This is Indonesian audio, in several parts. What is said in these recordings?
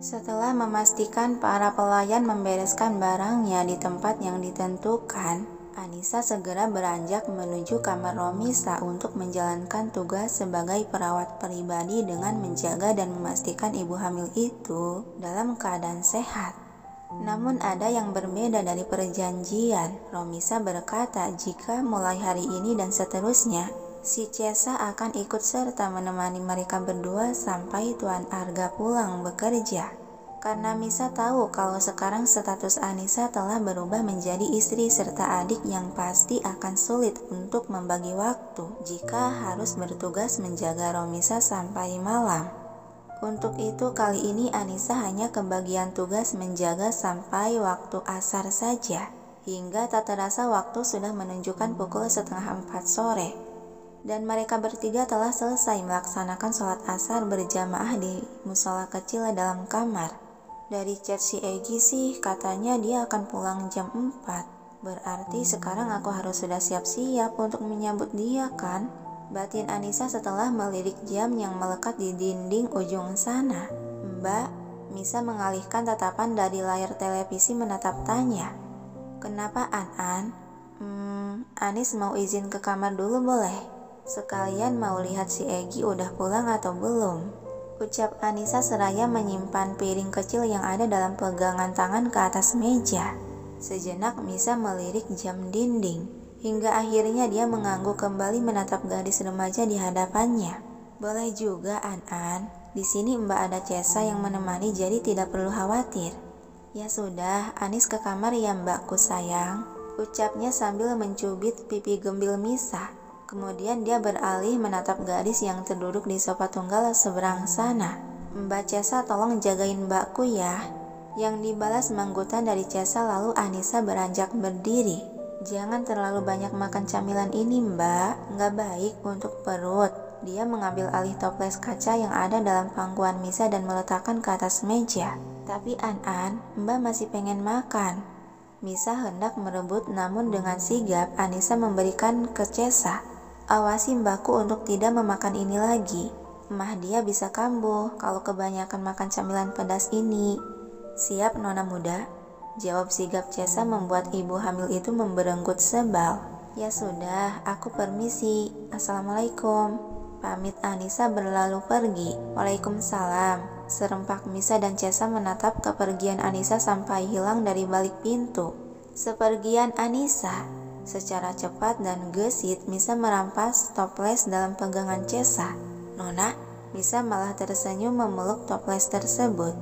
Setelah memastikan para pelayan membereskan barangnya di tempat yang ditentukan, Anissa segera beranjak menuju kamar Romisa untuk menjalankan tugas sebagai perawat pribadi dengan menjaga dan memastikan ibu hamil itu dalam keadaan sehat. Namun ada yang berbeda dari perjanjian. Romisa berkata jika mulai hari ini dan seterusnya, si Cesa akan ikut serta menemani mereka berdua sampai Tuan Arga pulang bekerja. Karena Misa tahu kalau sekarang status Anissa telah berubah menjadi istri serta adik yang pasti akan sulit untuk membagi waktu jika harus bertugas menjaga Romisa sampai malam. Untuk itu kali ini Anissa hanya kebagian tugas menjaga sampai waktu asar saja, hingga tak terasa waktu sudah menunjukkan pukul 3:30 sore. Dan mereka bertiga telah selesai melaksanakan sholat asar berjamaah di musola kecil dalam kamar. Dari chat si Egi sih katanya dia akan pulang jam 4. Berarti sekarang aku harus sudah siap-siap untuk menyambut dia kan? Batin Anissa setelah melirik jam yang melekat di dinding ujung sana. Mbak, Misa mengalihkan tatapan dari layar televisi menatap tanya. Kenapa An-An? Anis mau izin ke kamar dulu boleh? Sekalian mau lihat si Egi udah pulang atau belum? Ucap Anissa seraya menyimpan piring kecil yang ada dalam pegangan tangan ke atas meja. Sejenak Misa melirik jam dinding, hingga akhirnya dia mengangguk kembali menatap gadis remaja di hadapannya. Boleh juga An-An, di sini Mbak ada Cesa yang menemani jadi tidak perlu khawatir. Ya sudah, Anis ke kamar ya Mbakku sayang, ucapnya sambil mencubit pipi gembil Misa. Kemudian dia beralih menatap gadis yang terduduk di sofa tunggal seberang sana. Mbak Cesa tolong jagain mbakku ya. Yang dibalas manggutan dari Cesa lalu Anissa beranjak berdiri. Jangan terlalu banyak makan camilan ini mbak, nggak baik untuk perut. Dia mengambil alih toples kaca yang ada dalam pangkuan Misa dan meletakkan ke atas meja. Tapi An-An, mbak masih pengen makan. Misa hendak merebut namun dengan sigap Anissa memberikan ke Cesa. Awasi mbakku untuk tidak memakan ini lagi. Mah dia bisa kambuh kalau kebanyakan makan camilan pedas ini. Siap nona muda? Jawab sigap Cesa membuat ibu hamil itu memberenggut sebal. Ya sudah, aku permisi. Assalamualaikum. Pamit Anissa berlalu pergi. Waalaikumsalam. Serempak Misa dan Cesa menatap kepergian Anissa sampai hilang dari balik pintu. Sepergian Anissa. Secara cepat dan gesit Misa merampas toples dalam pegangan Cesa. Nona, Misa malah tersenyum memeluk toples tersebut.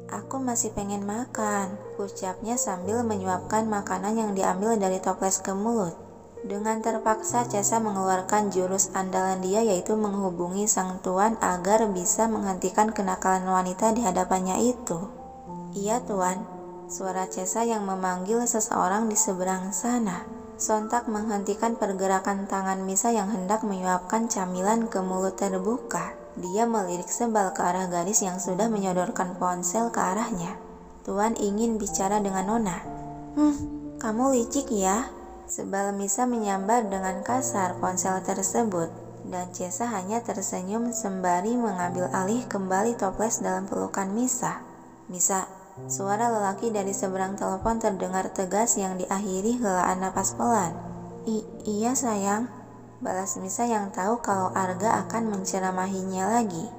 Aku masih pengen makan, ucapnya sambil menyuapkan makanan yang diambil dari toples ke mulut. Dengan terpaksa Cesa mengeluarkan jurus andalan dia yaitu menghubungi sang tuan agar bisa menghentikan kenakalan wanita di hadapannya itu. Iya tuan, suara Cesa yang memanggil seseorang di seberang sana sontak menghentikan pergerakan tangan Misa yang hendak menyuapkan camilan ke mulut terbuka. Dia melirik sebal ke arah gadis yang sudah menyodorkan ponsel ke arahnya. Tuan ingin bicara dengan Nona. Kamu licik ya? Sebal Misa menyambar dengan kasar ponsel tersebut. Dan Cesa hanya tersenyum sembari mengambil alih kembali toples dalam pelukan Misa. Misa, suara lelaki dari seberang telepon terdengar tegas yang diakhiri helaan napas pelan. Iya sayang, balas Misa yang tahu kalau Arga akan menceramahinya lagi.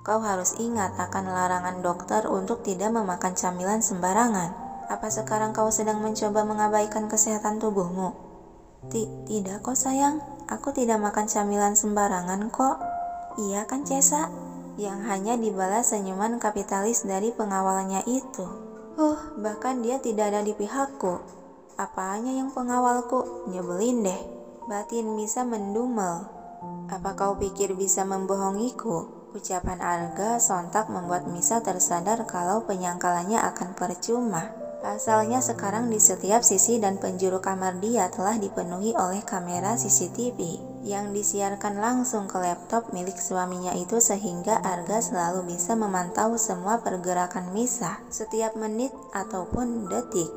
Kau harus ingat akan larangan dokter untuk tidak memakan camilan sembarangan. Apa sekarang kau sedang mencoba mengabaikan kesehatan tubuhmu? Tidak kok sayang, aku tidak makan camilan sembarangan kok. Iya kan Cesa? Yang hanya dibalas senyuman kapitalis dari pengawalnya itu. Bahkan dia tidak ada di pihakku. Apanya yang pengawalku? Nyebelin deh. Batin Misa mendumel. Apa kau pikir bisa membohongiku? Ucapan Arga sontak membuat Misa tersadar kalau penyangkalannya akan percuma. Pasalnya sekarang di setiap sisi dan penjuru kamar dia telah dipenuhi oleh kamera CCTV yang disiarkan langsung ke laptop milik suaminya itu sehingga Arga selalu bisa memantau semua pergerakan Misa setiap menit ataupun detik.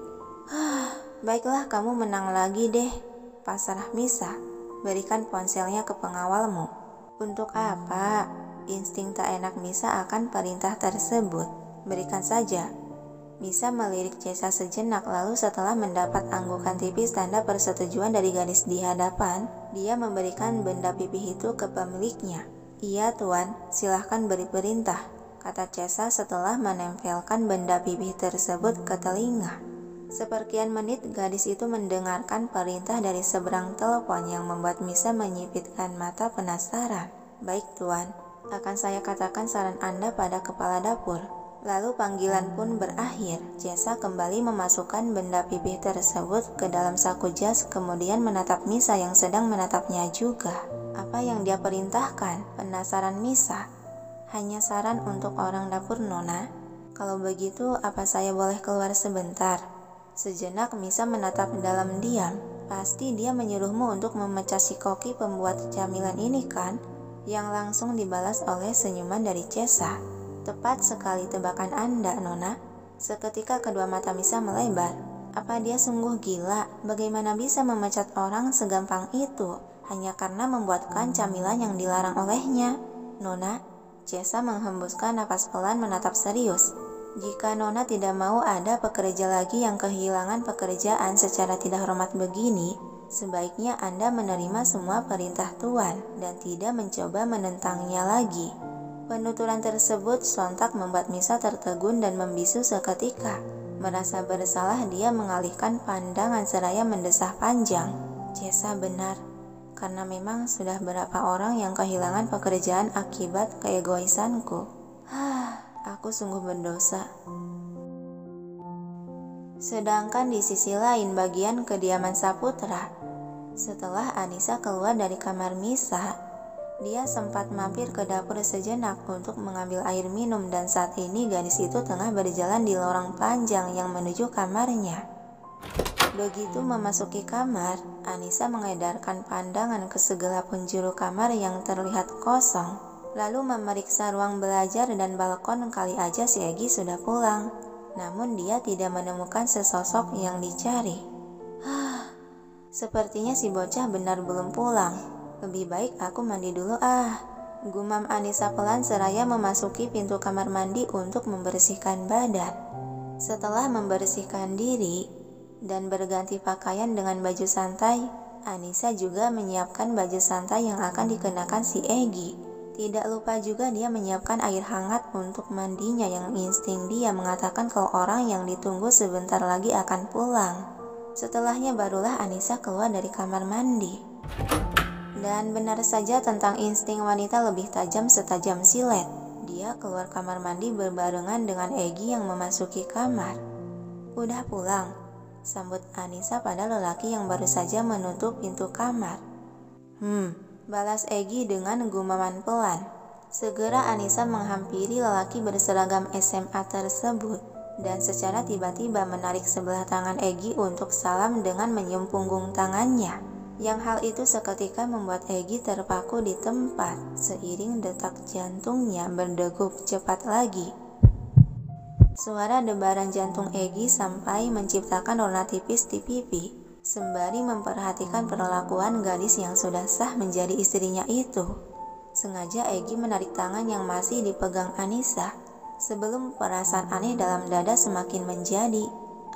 Baiklah kamu menang lagi deh, pasrah Misa. Berikan ponselnya ke pengawalmu. Untuk apa? Insting tak enak Misa akan perintah tersebut. berikan saja. Misa melirik Cesa sejenak, lalu setelah mendapat anggukan tipis tanda persetujuan dari gadis di hadapan, dia memberikan benda pipih itu ke pemiliknya. Iya tuan, silahkan beri perintah, kata Cesa setelah menempelkan benda pipih tersebut ke telinga. Seperkian menit gadis itu mendengarkan perintah dari seberang telepon yang membuat Misa menyipitkan mata penasaran. Baik tuan, akan saya katakan saran Anda pada kepala dapur. Lalu panggilan pun berakhir. Cesa kembali memasukkan benda pipih tersebut ke dalam saku jas, kemudian menatap Misa yang sedang menatapnya juga. Apa yang dia perintahkan? Penasaran Misa. Hanya saran untuk orang dapur, Nona. Kalau begitu, apa saya boleh keluar sebentar? Sejenak Misa menatap dalam diam. Pasti dia menyuruhmu untuk memecah si koki pembuat camilan ini kan? Yang langsung dibalas oleh senyuman dari Cesa. Tepat sekali tebakan Anda, Nona. Seketika kedua mata Misa melebar. Apa dia sungguh gila? Bagaimana bisa memecat orang segampang itu hanya karena membuatkan camilan yang dilarang olehnya? Nona, Cesa menghembuskan napas pelan menatap serius. Jika Nona tidak mau ada pekerja lagi yang kehilangan pekerjaan secara tidak hormat begini, sebaiknya Anda menerima semua perintah Tuan dan tidak mencoba menentangnya lagi. Penuturan tersebut sontak membuat Misa tertegun dan membisu seketika. Merasa bersalah, dia mengalihkan pandangan seraya mendesah panjang. Cesa benar, karena memang sudah berapa orang yang kehilangan pekerjaan akibat keegoisanku. Aku sungguh berdosa. Sedangkan di sisi lain bagian kediaman Saputra. Setelah Anissa keluar dari kamar Misa, dia sempat mampir ke dapur sejenak untuk mengambil air minum dan saat ini gadis itu tengah berjalan di lorong panjang yang menuju kamarnya. Begitu memasuki kamar, Anissa mengedarkan pandangan ke segala penjuru kamar yang terlihat kosong, lalu memeriksa ruang belajar dan balkon kali aja si Egi sudah pulang. Namun dia tidak menemukan sesosok yang dicari. Sepertinya si bocah benar belum pulang. Lebih baik aku mandi dulu gumam Anissa pelan seraya memasuki pintu kamar mandi untuk membersihkan badan. Setelah membersihkan diri dan berganti pakaian dengan baju santai, Anissa juga menyiapkan baju santai yang akan dikenakan si Egi. Tidak lupa juga dia menyiapkan air hangat untuk mandinya yang insting dia mengatakan kalau orang yang ditunggu sebentar lagi akan pulang. Setelahnya barulah Anissa keluar dari kamar mandi. Dan benar saja tentang insting wanita lebih tajam setajam silet. Dia keluar kamar mandi berbarengan dengan Egi yang memasuki kamar. Udah pulang, sambut Anissa pada lelaki yang baru saja menutup pintu kamar. Balas Egi dengan gumaman pelan. Segera Anissa menghampiri lelaki berseragam SMA tersebut dan secara tiba-tiba menarik sebelah tangan Egi untuk salam dengan menyium punggung tangannya. Yang hal itu seketika membuat Egi terpaku di tempat, seiring detak jantungnya berdegup cepat lagi. Suara debaran jantung Egi sampai menciptakan warna tipis di pipi, sembari memperhatikan perlakuan gadis yang sudah sah menjadi istrinya itu. Sengaja Egi menarik tangan yang masih dipegang Anissa, sebelum perasaan aneh dalam dada semakin menjadi.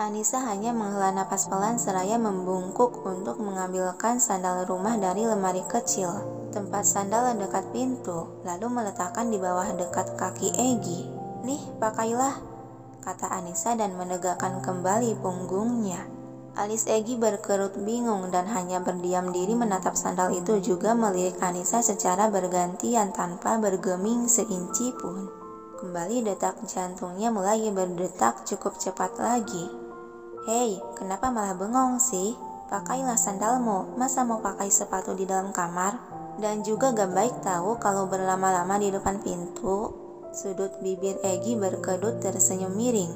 Anissa hanya menghela napas pelan seraya membungkuk untuk mengambilkan sandal rumah dari lemari kecil, tempat sandal dekat pintu, lalu meletakkan di bawah dekat kaki Egi. Nih, pakailah, kata Anissa dan menegakkan kembali punggungnya. Alis Egi berkerut bingung dan hanya berdiam diri menatap sandal itu juga melirik Anissa secara bergantian tanpa bergeming seinci pun. Kembali detak jantungnya mulai berdetak cukup cepat lagi. Hei, kenapa malah bengong sih? Pakailah sandalmu, masa mau pakai sepatu di dalam kamar? Dan juga gak baik tahu kalau berlama-lama di depan pintu. Sudut bibir Egi berkedut tersenyum miring.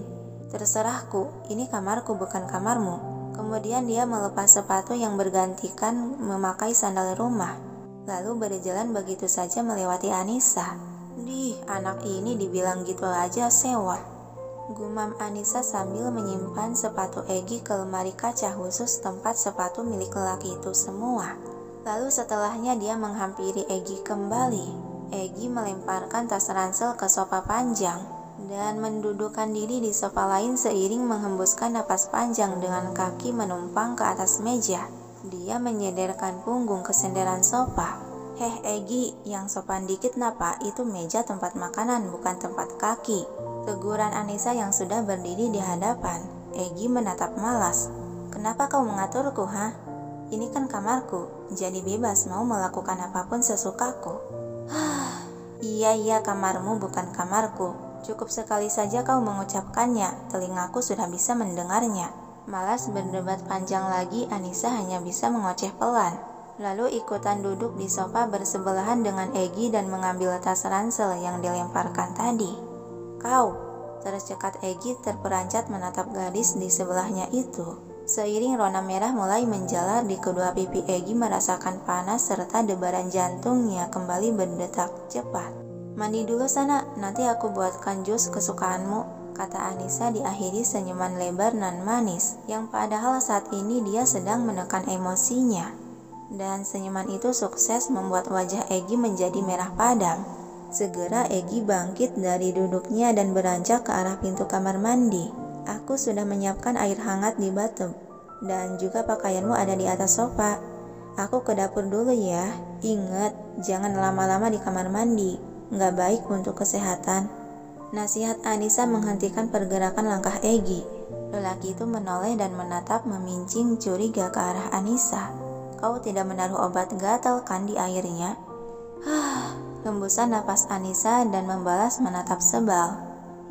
Terserahku, ini kamarku bukan kamarmu. Kemudian dia melepas sepatu yang bergantikan memakai sandal rumah, lalu berjalan begitu saja melewati Anissa. Anak ini dibilang gitu aja sewot, gumam Anissa sambil menyimpan sepatu Egi ke lemari kaca khusus tempat sepatu milik lelaki itu semua. Lalu setelahnya dia menghampiri Egi kembali. Egi melemparkan tas ransel ke sofa panjang. dan mendudukkan diri di sofa lain seiring menghembuskan napas panjang dengan kaki menumpang ke atas meja. Dia menyederkan punggung ke senderan sofa. "Heh Egi, yang sopan dikit napa, itu meja tempat makanan bukan tempat kaki," teguran Anissa yang sudah berdiri di hadapan. Egi menatap malas. "Kenapa kau mengaturku, ha? Ini kan kamarku, jadi bebas mau melakukan apapun sesukaku." Iya, kamarmu bukan kamarku. Cukup sekali saja kau mengucapkannya, telingaku sudah bisa mendengarnya. Malas berdebat panjang lagi, Anissa hanya bisa mengoceh pelan. Lalu ikutan duduk di sofa bersebelahan dengan Egi dan mengambil tas ransel yang dilemparkan tadi. "Kau," tercekat Egi terperanjat menatap gadis di sebelahnya itu. Seiring rona merah mulai menjalar di kedua pipi, Egi merasakan panas serta debaran jantungnya kembali berdetak cepat. "Mandi dulu sana, nanti aku buatkan jus kesukaanmu," kata Anissa diakhiri senyuman lebar nan manis, yang padahal saat ini dia sedang menekan emosinya. Dan senyuman itu sukses membuat wajah Egi menjadi merah padam. Segera Egi bangkit dari duduknya dan beranjak ke arah pintu kamar mandi. "Aku sudah menyiapkan air hangat di bathtub, dan juga pakaianmu ada di atas sofa. Aku ke dapur dulu ya. Ingat, jangan lama-lama di kamar mandi, nggak baik untuk kesehatan," nasihat Anissa menghentikan pergerakan langkah Egi. Lelaki itu menoleh dan menatap memincing curiga ke arah Anissa. "Kau tidak menaruh obat gatal kan di airnya?" Hembusan napas Anissa dan membalas menatap sebal.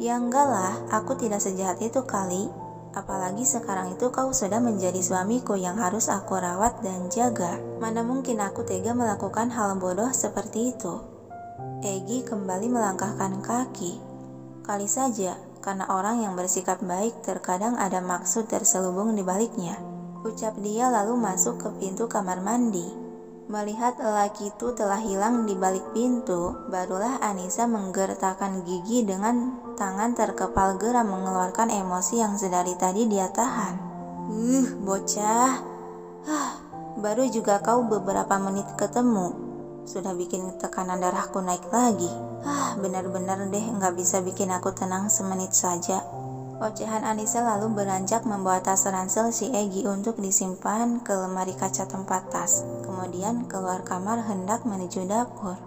"Ya enggak lah, aku tidak sejahat itu kali. Apalagi sekarang itu kau sudah menjadi suamiku yang harus aku rawat dan jaga. Mana mungkin aku tega melakukan hal bodoh seperti itu." Egi kembali melangkahkan kaki. Kali saja, karena orang yang bersikap baik terkadang ada maksud terselubung di baliknya, ucap dia lalu masuk ke pintu kamar mandi. Melihat lelaki itu telah hilang di balik pintu, barulah Anissa menggertakkan gigi dengan tangan terkepal geram mengeluarkan emosi yang sedari tadi dia tahan. Bocah. Baru juga kau beberapa menit ketemu, sudah bikin tekanan darahku naik lagi. Benar-benar deh nggak bisa bikin aku tenang semenit saja. Ocehan Anissa lalu beranjak membawa tas ransel si Egi untuk disimpan ke lemari kaca tempat tas. Kemudian keluar kamar hendak menuju dapur.